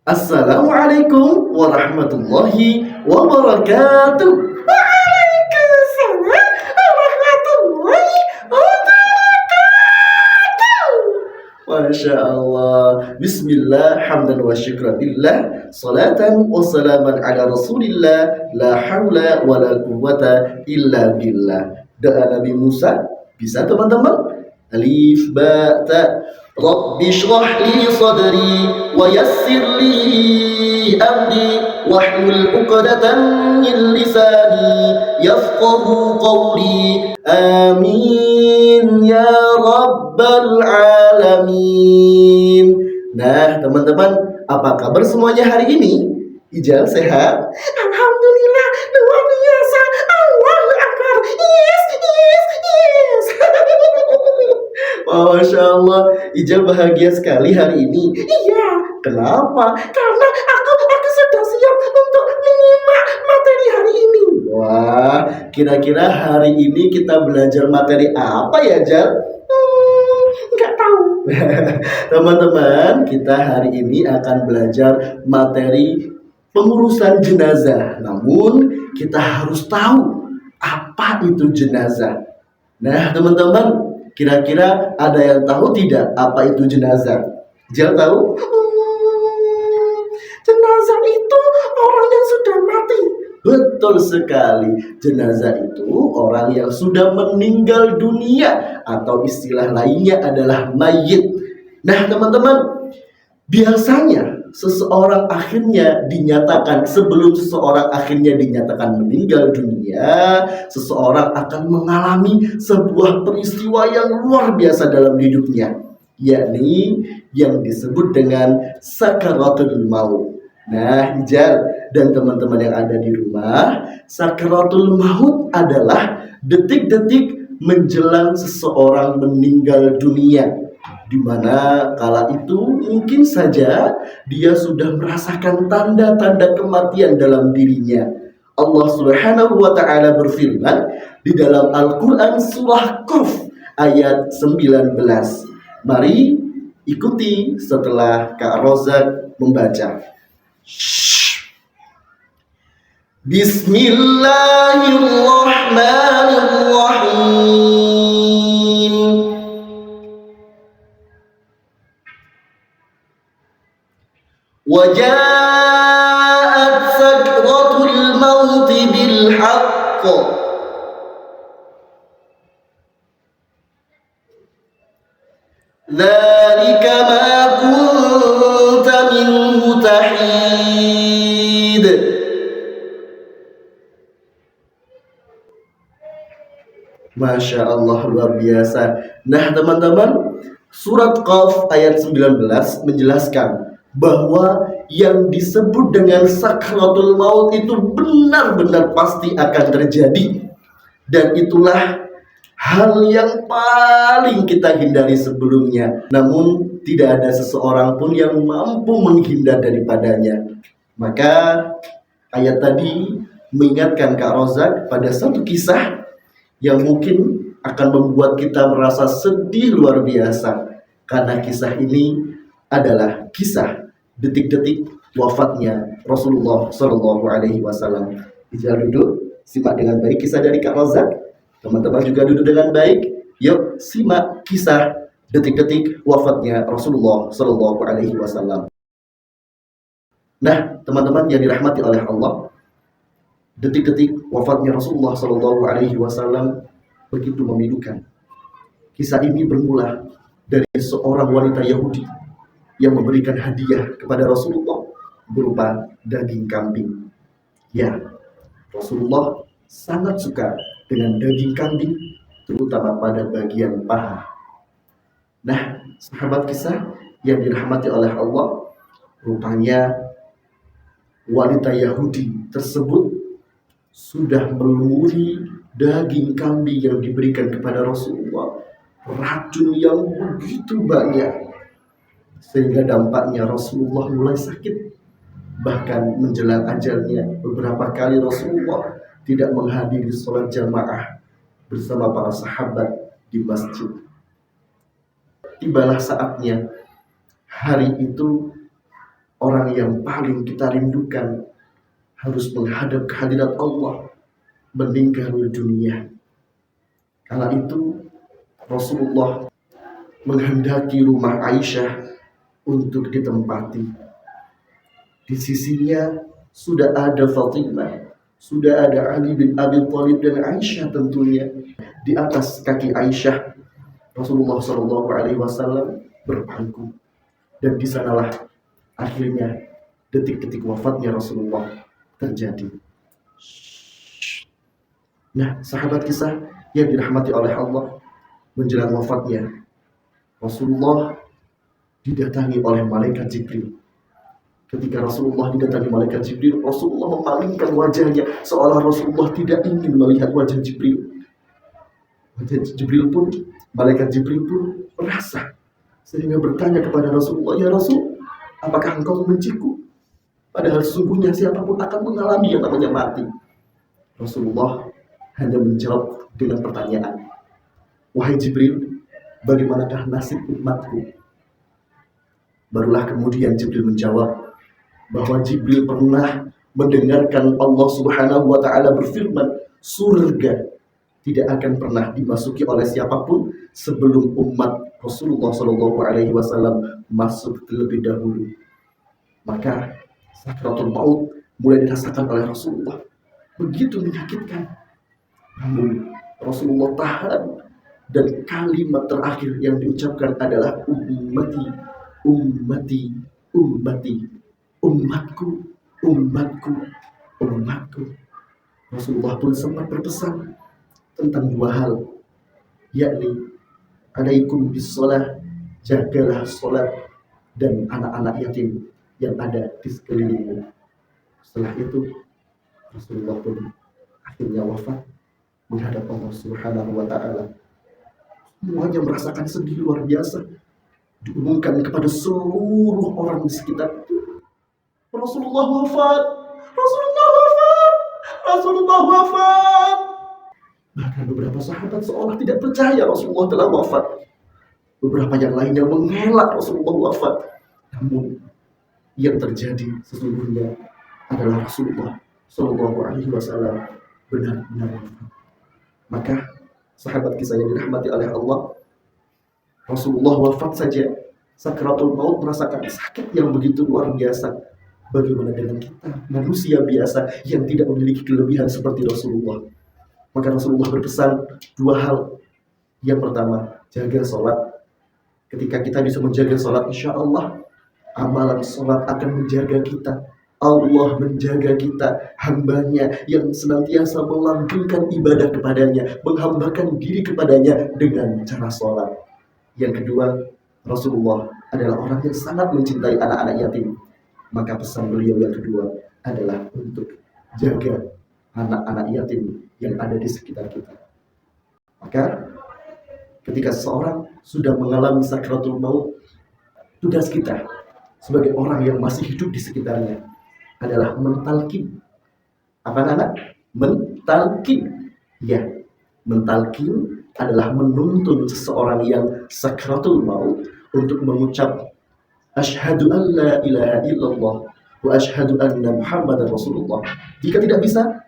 Assalamualaikum warahmatullahi wabarakatuh. Waalaikumsalam warahmatullahi wabarakatuh. Masya Allah. Bismillah, hamdan wa syukranillah, salatan wa salaman ala rasulillah, la hawla wa la quwwata illa billah. Doa Nabi Musa, bisa teman-teman? Alif ba ta. Rabbi shrah li sadri wa yassir li amri wahlul 'uqdatam min lisani yafqahu qawli. Amin ya rabbal alamin. Nah, teman-teman, apa kabar semuanya hari ini? Ijal sehat? Alhamdulillah, luar biasa. Allahu Akbar. Yes, yes, yes. Masya Allah, Ijal bahagia sekali hari ini. Iya, Kenapa? karena aku sudah siap untuk menyimak materi hari ini. Wah, kira-kira hari ini kita belajar materi apa ya, Jal? Nggak tahu. Teman-teman, kita hari ini akan belajar materi pengurusan jenazah. Namun, kita harus tahu apa itu jenazah. Nah, teman-teman, kira-kira ada yang tahu tidak apa itu jenazah? Jal tahu? Jenazah itu orang yang sudah mati. Betul sekali, jenazah itu orang yang sudah meninggal dunia atau istilah lainnya adalah mayit. Nah, teman-teman, biasanya sebelum seseorang akhirnya dinyatakan meninggal dunia, seseorang akan mengalami sebuah peristiwa yang luar biasa dalam hidupnya, yakni yang disebut dengan sakaratul maut. Nah, Ijal dan teman-teman yang ada di rumah, sakaratul maut adalah detik-detik menjelang seseorang meninggal dunia, di mana kala itu mungkin saja dia sudah merasakan tanda-tanda kematian dalam dirinya. Allah Subhanahu wa taala berfirman di dalam Al-Qur'an surah Qaf ayat 19. Mari ikuti setelah Kak Rozak membaca. Bismillahirrahmanirrahim. Waja'at sakratul maut bil haqq. Dzalika ma kunta minhu tahid. Masya Allah, luar biasa. Nah, teman-teman, surat Qaf ayat 19 menjelaskan bahwa yang disebut dengan sakratul maut itu benar-benar pasti akan terjadi. Dan itulah hal yang paling kita hindari sebelumnya. Namun tidak ada seseorang pun yang mampu menghindar daripadanya. Maka ayat tadi mengingatkan Kak Rozak pada satu kisah yang mungkin akan membuat kita merasa sedih luar biasa, karena kisah ini adalah kisah detik-detik wafatnya Rasulullah Shallallahu Alaihi Wasallam. Bisa duduk, simak dengan baik kisah dari Kak Rozak. Teman-teman juga duduk dengan baik. Yuk simak kisah detik-detik wafatnya Rasulullah Shallallahu Alaihi Wasallam. Nah, teman-teman yang dirahmati oleh Allah, detik-detik wafatnya Rasulullah Shallallahu Alaihi Wasallam begitu memilukan. Kisah ini bermula dari seorang wanita Yahudi yang memberikan hadiah kepada Rasulullah berupa daging kambing. Ya, Rasulullah sangat suka dengan daging kambing, terutama pada bagian paha. Nah, sahabat kisah yang dirahmati oleh Allah, rupanya wanita Yahudi tersebut sudah melumuri daging kambing yang diberikan kepada Rasulullah racun yang begitu banyak, sehingga dampaknya Rasulullah mulai sakit. Bahkan menjelang ajalnya, beberapa kali Rasulullah tidak menghadiri sholat jamaah bersama para sahabat di masjid. Tibalah saatnya hari itu orang yang paling kita rindukan harus menghadap kehadirat Allah, meninggal dunia. Kala itu Rasulullah menghendaki rumah Aisyah untuk ditempati. Di sisinya sudah ada Fatimah, sudah ada Ali bin Abi Thalib dan Aisyah tentunya. Di atas kaki Aisyah Rasulullah SAW berpangku, dan di sanalah akhirnya detik-detik wafatnya Rasulullah terjadi. Nah, sahabat kisah yang dirahmati oleh Allah, menjelang wafatnya Rasulullah didatangi oleh malaikat Jibril. Ketika Rasulullah didatangi malaikat Jibril, Rasulullah memalingkan wajahnya seolah Rasulullah tidak ingin melihat wajah Jibril. Wajah Jibril pun, malaikat Jibril pun merasa, sehingga bertanya kepada Rasulullah, "Ya Rasul, apakah engkau membenciku? Padahal sesungguhnya siapapun akan mengalami yang namanya mati." Rasulullah hanya menjawab dengan pertanyaan, "Wahai Jibril, bagaimanakah nasib umatku?" Barulah kemudian Jibril menjawab bahwa Jibril pernah mendengarkan Allah Subhanahu wa Ta'ala berfirman, surga tidak akan pernah dimasuki oleh siapapun sebelum umat Rasulullah SAW masuk terlebih dahulu. Maka sakratul maut mulai dirasakan oleh Rasulullah, begitu menyakitkan. Namun Rasulullah tahan, dan kalimat terakhir yang diucapkan adalah ummati, ummati, ummati, umatku, umatku, umatku. Rasulullah pun sempat berpesan tentang dua hal, yakni alaikum bisolah, jagalah sholat, dan anak-anak yatim yang ada di sekelilingmu. Setelah itu Rasulullah pun akhirnya wafat menghadap Allah Subhanahu wa Ta'ala. Semuanya merasakan sedih luar biasa. Diumumkan kepada seluruh orang di sekitar, Rasulullah wafat, Rasulullah wafat, Rasulullah wafat. Bahkan beberapa sahabat seolah tidak percaya Rasulullah telah wafat. Beberapa yang lainnya mengelak Rasulullah wafat. Namun yang terjadi sesungguhnya adalah Rasulullah SAW benar-benar wafat. Maka sahabat kisah yang dirahmati oleh Allah, Rasulullah wafat saja, sakratul maut merasakan sakit yang begitu luar biasa. Bagaimana dengan kita, manusia biasa yang tidak memiliki kelebihan seperti Rasulullah? Maka Rasulullah berpesan dua hal. Yang pertama, jaga sholat. Ketika kita bisa menjaga sholat, insya Allah amalan sholat akan menjaga kita. Allah menjaga kita, hambanya yang senantiasa melanggengkan ibadah kepadanya, menghambakan diri kepadanya dengan cara sholat. Yang kedua, Rasulullah adalah orang yang sangat mencintai anak-anak yatim. Maka pesan beliau yang kedua adalah untuk jaga anak-anak yatim yang ada di sekitar kita. Maka ketika seseorang sudah mengalami sakratul maut, tugas kita sebagai orang yang masih hidup di sekitarnya adalah mentalkin. Apa anak? Mentalkin. Ya, mentalkin adalah menuntun seseorang yang sakratul maut untuk mengucap asyhadu an la ilaha illallah wa asyhadu anna Muhammadar Rasulullah. Jika tidak bisa,